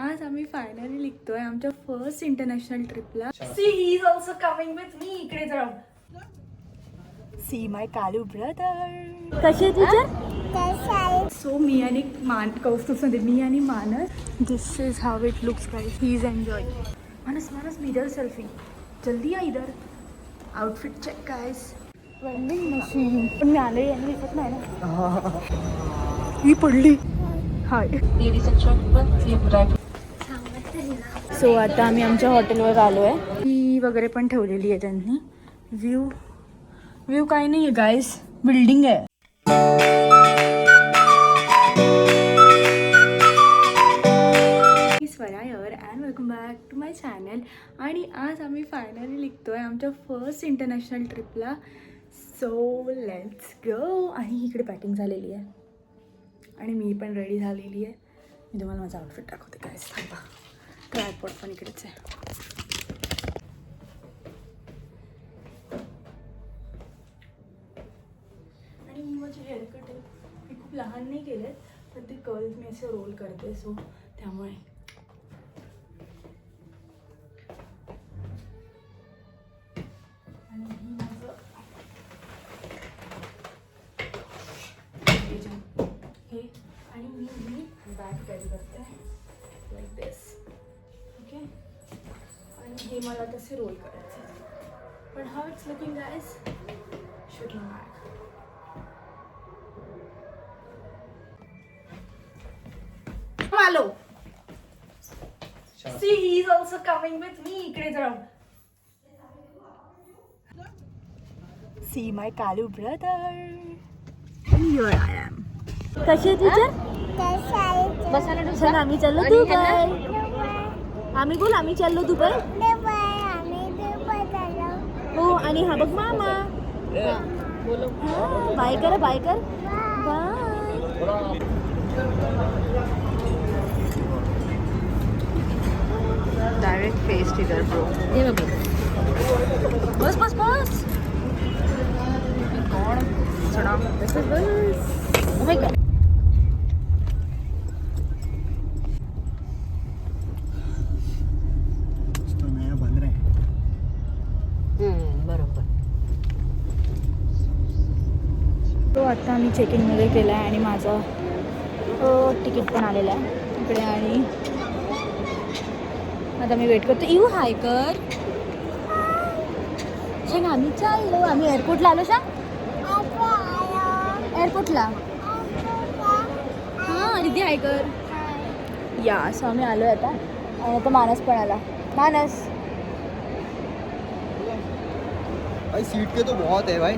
आज आम्ही फायनली निघतोय आमच्या फर्स्ट इंटरनॅशनल ट्रिपला. See he is also coming with me. इकडे जाऊ. See my Kalu brother. कशी आहे तुझं? सो मी आणि कौस्तुभमध्ये मी आणि Manas. This is how it looks guys. He is enjoy. Manas Manas mirror selfie. जल्दी आ इधर. Outfit check guys. Vending machine. पण मी आले यांनी दिसत नाही ना. ही पडली. हाय. सो आता आम्ही आमच्या हॉटेलवर आलो आहे. ही वगैरे पण ठेवलेली आहे त्यांनी. व्ह्यू काही नाही आहे गाईस. बिल्डिंग आहे. स्वरायर and welcome back to my channel. आणि आज आम्ही फायनली निघतोय आमच्या फर्स्ट इंटरनॅशनल ट्रिपला. So let's go. आणि इकडे पॅकिंग झालेली आहे आणि मी पण रेडी झालेली आहे. मी तुम्हाला माझा आउटफिट दाखवते काय. थांबा. ट्रायपॉड पण इकडेच आहे. आणि ही माझी हेअरकट आहे. मी खूप लहान नाही केले पण ते कर्ल्स मी असे रोल करते. सो त्यामुळे आणि ही माझं हे. आणि मी बॅग कॅरी करते लाईक दिस. ओके. आणि हे मला तसे रोल करायचे. पण how it's looking guys. Shooting bag. आलो. See he is also coming with me. इकडे जाऊ. See my Kalu brother. And here I am. कशी आहे टीचर? चल आम्ही चाललो दुबई. आम्ही बोल आम्ही चाललो दुबई. हो. आणि हा बघ मामा. बाय कर बाय कर. बाय. डायरेक्ट फेस टिलर ब्रो. हे बघ. बस बस बस. कौन चढ़ा. बस बस. Oh my God. तो नया बन रहा है. बरोबर. तो आता आम्ही चेक इन मध्ये केला आहे आणि माझं तिकीट पण आलेलं आहे इकडे. आणि आता मी वेट करतो. येऊ हाय कर. सांग आम्ही चाललो. आम्ही एअरपोर्टला आलो. सांग एअरपोर्टला. हां दिदी हाय कर. या असं आम्ही आलो आहे आता. आणि आता मानस पण आला. मानस भाई सीट के तो बहुत है भाई.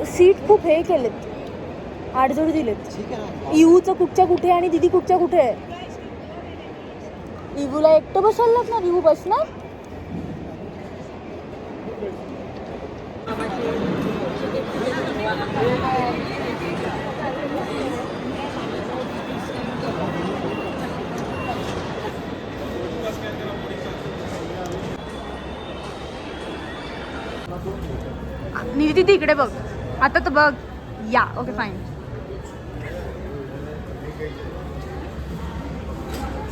सीट खूप हे केलेत. आडजोड दिलेत. ठीक आहे ना. इवूचं कुठच्या कुठे आणि दिदी कुठच्या कुठे आहे. इवूला एकटं बसायला लागणार. इवू बसणार. निधी ती इकडे बघ. आता तर बघ. या ओके फाईन.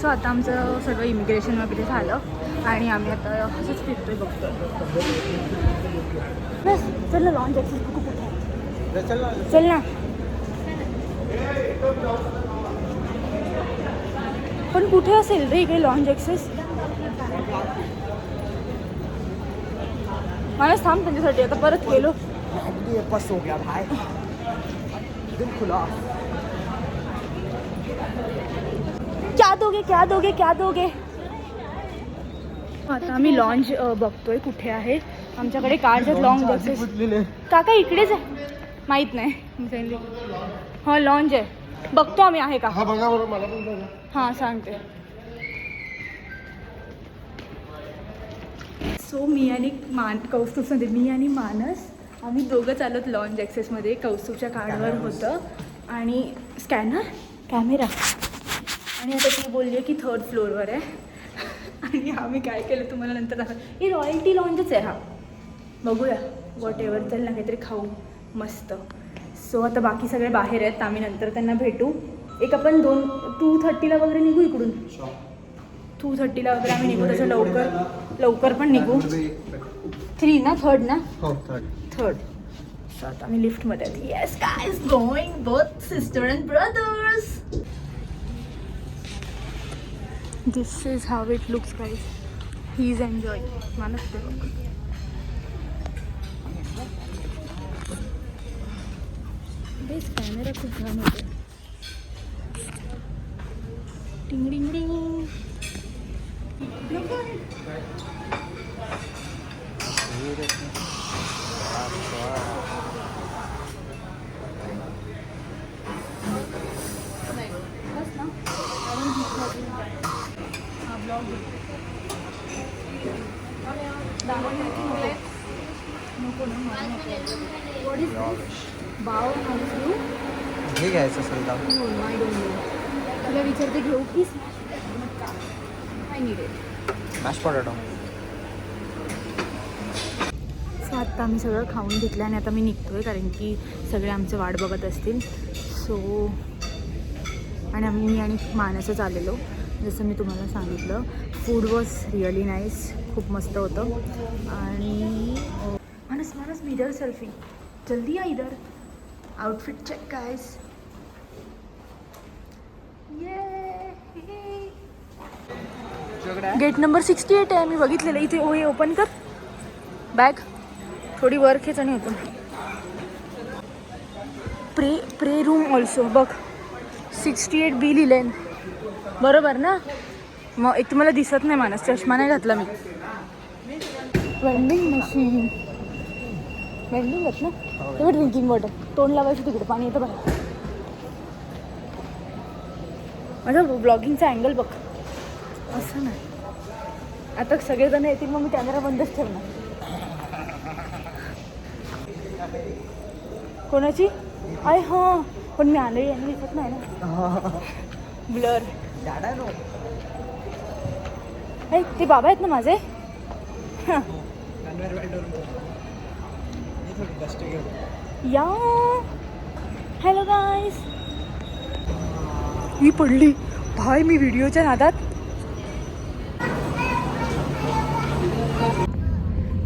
सो आता आमचं सगळं इमिग्रेशन वगैरे झालं आणि आम्ही आता असंच फिरतोय बघतोय. बस चल ना. लॉन्च ॲक्सेस कुठे कुठे आहे. चल ना. पण कुठे असेल रे इकडे लॉन्च ॲक्सेस. मला थांब त्यांच्यासाठी. आता परत गेलो. बस हो गया भाई. दिल खुला. क्या दोगे क्या दोगे क्या दोगे. आता आम्ही लॉन्च बघतोय कुठे आहे. आमच्याकडे कार्ड आहेत लॉन्च ॲक्सेस. काका इकडेच आहे. माहीत नाही. हां लॉन्च आहे. बघतो आम्ही आहे का. हा बघा बरोबर. मला पण बघा. हां सांगते. सो मी आणि कौस्तुभमध्ये मी आणि मानस आम्ही दोघं चालत लॉन्च ॲक्सेसमध्ये. कौस्तुभच्या कार्डवर होतं आणि स्कॅनर कॅमेरा. आणि आता ती बोलली आहे की 3rd फ्लोअरवर आहे. आणि आम्ही काय केलं तुम्हाला नंतर दाखव. ही रॉयल्टी लॉन्चच आहे. हा बघूया. What ever. चल ना काहीतरी खाऊ मस्त. सो आता बाकी सगळे बाहेर आहेत. आम्ही नंतर त्यांना भेटू. एक आपण 2:30ला वगैरे निघू इकडून. 2:30ला वगैरे आम्ही निघू, तसं लवकर पण निघू. 3 ना, 3rd ना. हो 3rd. सो आता आम्ही लिफ्टमध्ये आहेत. Yes guys, going both sister and brothers. This is how it looks guys. He is enjoy. Manas ते बघ. बेस कॅमेरा खूप छान होते. टिंग डिंग डिंग. हे घ्यायचं असेल तर तुला विचारते घेऊ प्लीज. Mash potato. सो आत्ता आम्ही सगळं खाऊन घेतलं आणि आता मी निघतोय, कारण की सगळे आमचे वाट बघत असतील. सो आणि मी आणि मानसच आलेलो. जसं मी तुम्हाला सांगितलं, फूड वॉज रिअली नाईस. खूप मस्त होतं. आणि मानस मिरर सेल्फी जल्दी या इधर. Outfit check guys. Gate number 68 आहे. मी बघितलेलं इथे. हे ओपन कर बॅग. थोडी वर खेच आणि होतं. प्रे रूम ऑल्सो बघ. 68B लिहिलंय बरोबर ना. मग एक तुम्हाला दिसत नाही मानस, चष्मा नाही घातला मी. Vending machine. वेंडिंग आहेत ना. तेव्हा ड्रिंकिंग वॉटर. तोंड लावायचं तिकडे, पाणी येतं बघा. माझा ब्लॉगिंगचा अँगल बघ. असं नाही. आता सगळेजण येतील, मग मी कॅमेरा बंदच ठेवणार. कोणाची आय हां, पण मी आले आणि दिसत नाही ना. ब्लर. ते बाबा आहेत ना माझे. या हॅलो गाईस. ही पडली भाई मी व्हिडिओच्या नादात.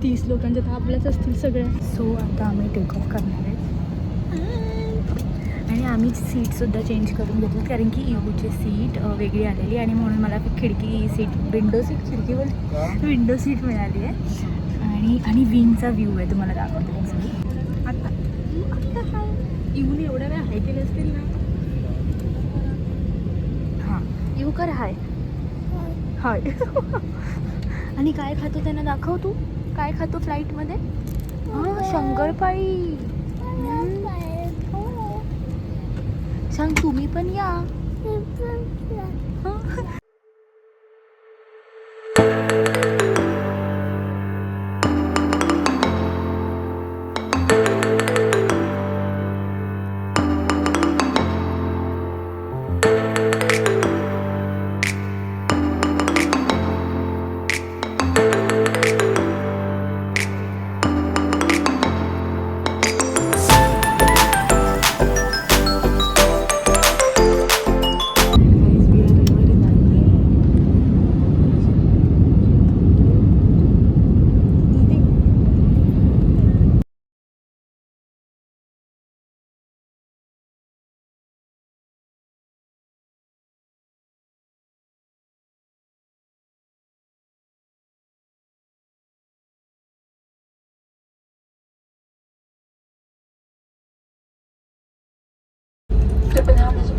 30 लोकांच्या तर आपल्याच असतील सगळ्या. सो आता आम्ही टेक ऑफ करणार आहे आणि आम्ही सीटसुद्धा चेंज करून घेतली, कारण की इहूची सीट वेगळी आलेली आणि म्हणून मला खिडकी सीट, विंडो सीट मिळाली आहे. आणि विंगचा व्ह्यू आहे, तुम्हाला दाखवते. आता हाय इहून एवढ्या वेळा हाय केले असतील ना. हां इहू कर हाय हाय. आणि काय खातो त्यांना दाखव. तू काय खातो फ्लाईटमध्ये? हां शंकरपाळी. सांग तुम्ही पण या.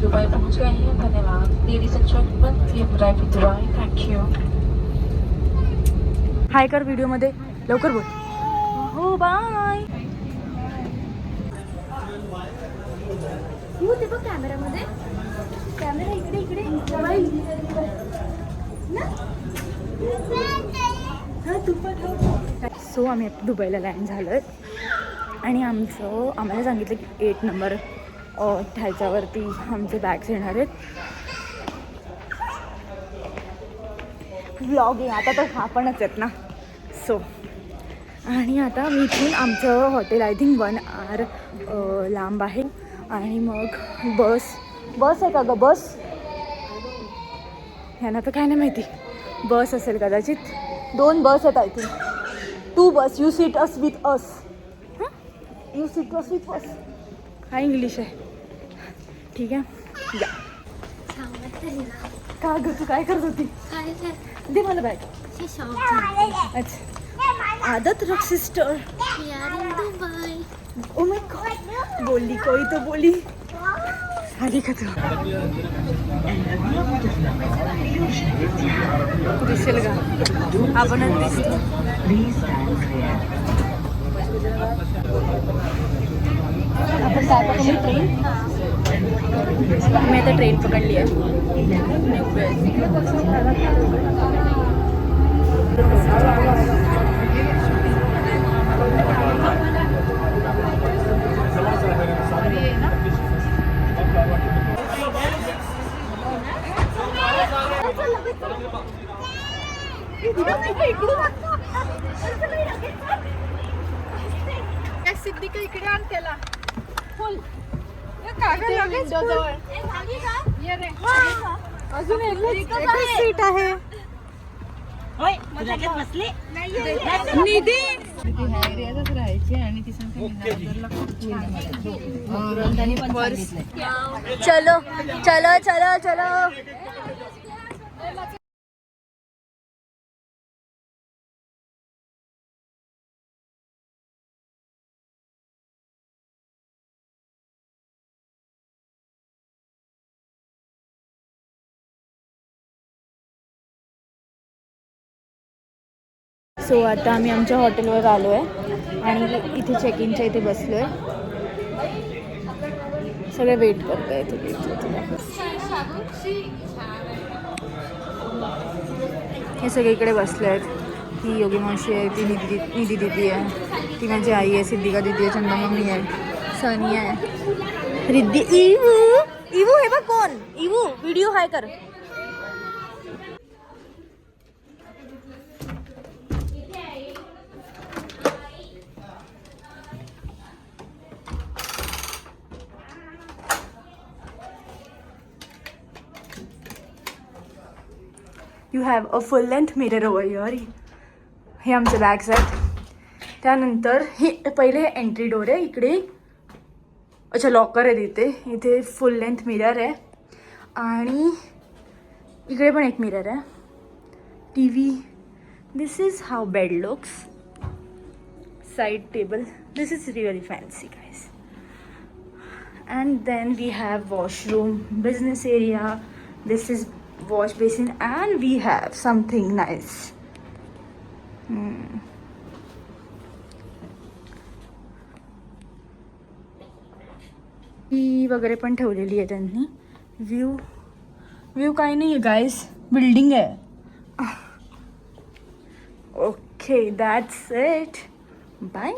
दुबई पहुंच गए हैं. धन्यवाद. Ladies and gentleman, we have arrived in Dubai. Thank you. Hi कर व्हिडिओमध्ये लवकर बोल. हो बाय. तू ते बघ कॅमेरामध्ये. कॅमेरा इकडे सो आम्ही आता दुबईला लँड झालो आहे आणि आम्हाला सांगितलं की 8 नंबर ह्याच्यावरती आमचे बॅग्स येणार आहेत. व्लॉग आहे आता तर आपणच आहेत ना. सो आणि आता मी इथून आमचं हॉटेल आय थिंक 1 आवर लांब आहे आणि मग बस बस आहे का ग? बस ह्यांना तर काय नाही माहिती. बस असेल कदाचित. 2 बस आहेत I think. 2 bus. You seat us with us. You seat us with us. हा इंग्लिश आहे. ठीक आहे या. का ग तू काय करत होती? दे मला बॅग. अच्छा आदत रख सिस्टर. ओ माय गॉड बोली कोई तो बोली. आली का तू? दिसेल का? आपणच दिसतो. आपण काय पकडली? ट्रेन. मी आता ट्रेन पकडली आहे. सिद्धिका इकडे आण त्याला. फुल अजून एकच सीट आहे. निधी राहायची आणि ती चलो चलो चलो चलो. सो आता आम्ही आमच्या हॉटेलवर आलो आहे आणि इथे चेक इनच्या इथे बसलो आहे. सगळे वेट करत आहे इथे. हे सगळे इकडे बसले आहेत. ही योगी मावशी आहे, ती निधी दिदी आहे, ती माझी आई आहे, सिद्धिका दिदी आहे, चंदा मम्मी आहे, सनी आहे, रिद्धी. इवू इवू हे बघ कोण. इवू व्हिडिओ हाय कर. You have a full length mirror over your. हे आमचे बॅग्स आहेत. त्यानंतर हे पहिले एंट्री डोर आहे. इकडे अच्छा लॉकर आहे तिथे. इथे फुल लेंथ मिरर आहे आणि इकडे पण एक मिरर आहे. TV. This is how bed looks. Side table. This is really fancy guys. And then we have washroom, business area. This is wash basin and we have something nice. ही वगैरे पण ठेवलेली आहे त्यांनी. View काही नाही आहे guys. Building आहे. Okay that's it. बाय.